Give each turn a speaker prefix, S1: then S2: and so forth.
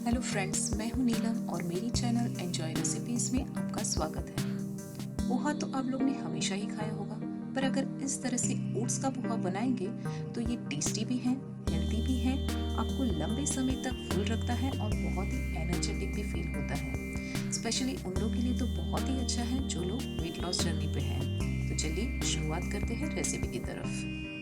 S1: Hello friends, मैं हूं नीलम और मेरी चैनल एंजॉय रेसिपीज़ में आपका स्वागत है। पोहा तो आप लोग ने हमेशा ही खाया होगा, पर अगर इस तरह से ओट्स का पोहा बनाएंगे तो ये टेस्टी भी है, हेल्दी भी है, आपको लंबे समय तक फुल रखता है और बहुत ही एनर्जेटिक भी फील होता है। स्पेशली उन लोगों के लिए तो बहुत ही अच्छा है जो लोग वेट लॉस जर्नी पे हैं। तो चलिए शुरुआत करते हैं रेसिपी की तरफ।